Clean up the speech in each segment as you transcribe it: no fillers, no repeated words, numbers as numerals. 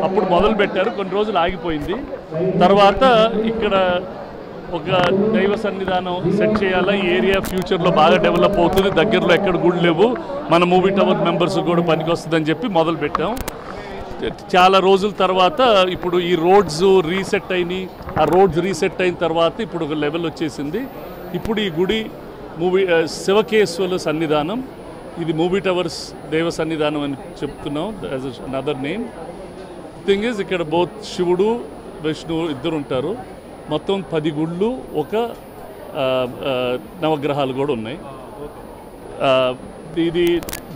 అప్పుడు మొదలు పెట్టారు, కొన్ని రోజులు ఆగిపోయింది. తర్వాత ఇక్కడ ఒక దైవ సన్నిధానం సెట్ చేయాలా, ఈ ఏరియా ఫ్యూచర్లో బాగా డెవలప్ అవుతుంది, దగ్గరలో ఎక్కడ గుళ్ళు లేవు, మన మూవీ టవర్ మెంబర్స్ కూడా పనికి వస్తుందని చెప్పి మొదలు పెట్టాం. చాలా రోజుల తర్వాత ఇప్పుడు ఈ రోడ్స్ రీసెట్ అయినాయి. ఆ రోడ్స్ రీసెట్ అయిన తర్వాత ఇప్పుడు ఒక లెవెల్ వచ్చేసింది. ఇప్పుడు ఈ గుడి శివకేశ్వరుల సన్నిధానం, ఇది మూవీ టవర్స్ దేవ సన్నిధానం అని చెప్తున్నాం, as another name. Thing is ఇక్కడ బోత్ శివుడు విష్ణువు ఇద్దరు ఉంటారు. మొత్తం 10 గుళ్ళు, ఒక నవగ్రహాలు కూడా ఉన్నాయి. ఇది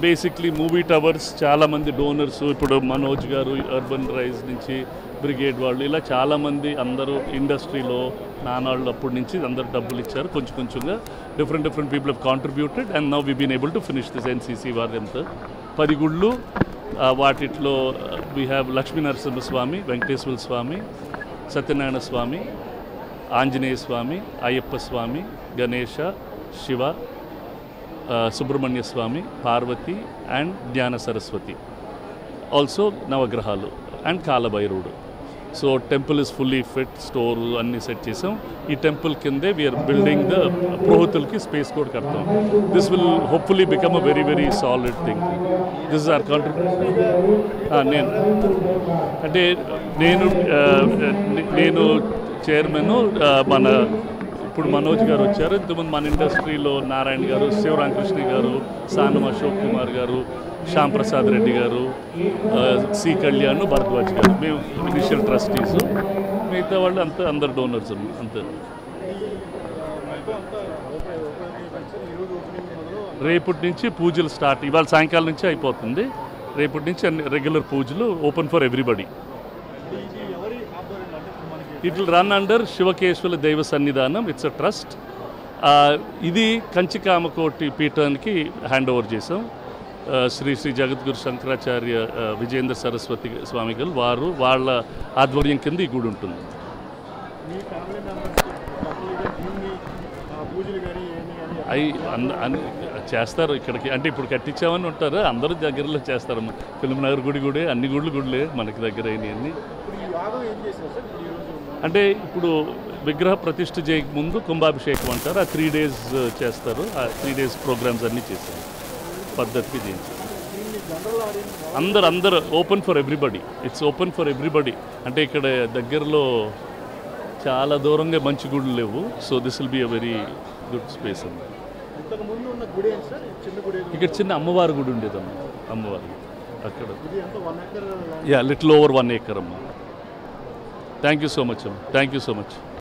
బేసిక్లీ మూవీ టవర్స్ చాలామంది డోనర్స్, ఇప్పుడు మనోజ్ గారు అర్బన్ రైజ్ నుంచి, బ్రిగేడ్ వాళ్ళు, ఇలా చాలామంది అందరూ ఇండస్ట్రీలో నానాళ్ళు అప్పటి నుంచి అందరూ డబ్బులు ఇచ్చారు. కొంచెం కొంచెంగా different people have contributed and now we been able to finish this NCC వారంతా 10 గుళ్ళు. వాటిలో we have Lakshmi Narasimhaswamy, Venkateswara Swamy, Satyanarayana Swamy, Anjaneya Swamy, Ayyappa Swamy, Ganesha, Shiva, Subrahmanya Swamy, Parvati and Gnana Saraswati. Also నవగ్రహాలు అండ్ కాలభైరవుడు. So temple is fully fit, store అన్నీ సెట్ చేసాం. ఈ టెంపుల్ కిందే వీఆర్ బిల్డింగ్ ద పురోహితులకి స్పేస్ కూడా కడతాం. This will hopefully become a very very solid thing. This is our contribution. నేను చైర్మన్, మన ఇప్పుడు మనోజ్ గారు వచ్చారు, ఇంతకుముందు మన ఇండస్ట్రీలో నారాయణ గారు, శివరామకృష్ణ గారు, సానం అశోక్ కుమార్ గారు, శ్యామ్ ప్రసాద్ రెడ్డి గారు, సి కళ్యాణ్, భరద్వాజ్ గారు, మేము ఇనిషియల్ ట్రస్టీస్. మిగతా వాళ్ళు అందరు డోనర్స్ అంతే. రేపటి నుంచి పూజలు స్టార్ట్, ఇవాళ సాయంకాలం నుంచి అయిపోతుంది. రేపటి నుంచి అన్ని రెగ్యులర్ పూజలు open for everybody. It will run under Shivakeshwara దైవ సన్నిధానం. It's a trust. ఇది కంచికామకోటి పీఠానికి హ్యాండ్ ఓవర్ చేసాం. శ్రీ శ్రీ జగద్గురు శంకరాచార్య విజయేంద్ర సరస్వతి స్వామి గారు వాళ్ళ ఆధ్వర్యం కింద ఈ గుడి ఉంటుంది. చేస్తారు ఇక్కడికి, అంటే ఇప్పుడు కట్టించామని ఉంటారు, అందరూ దగ్గరలో చేస్తారమ్మా. ఫిల్మ్ నగర్ గుడి అన్ని గుడులే మనకి దగ్గర అయినాయి. అంటే ఇప్పుడు విగ్రహ ప్రతిష్ఠ చేయక ముందు కుంభాభిషేకం అంటారు, ఆ 3 days చేస్తారు. ఆ 3 days ప్రోగ్రామ్స్ అన్నీ చేస్తారు, పద్ధతికి చేయించారు. అందరు open for everybody. It's open for everybody. అంటే ఇక్కడ దగ్గరలో చాలా దూరంగా మంచి గుడులు లేవు. So this will be a very good space అమ్మా. ఇక్కడ చిన్న అమ్మవారి గుడి ఉండేదమ్మా, అమ్మవారి అక్కడ. లిటిల్ ఓవర్ 1 acre అమ్మా. థ్యాంక్ యూ సో మచ్ అమ్మా, థ్యాంక్ యూ సో మచ్.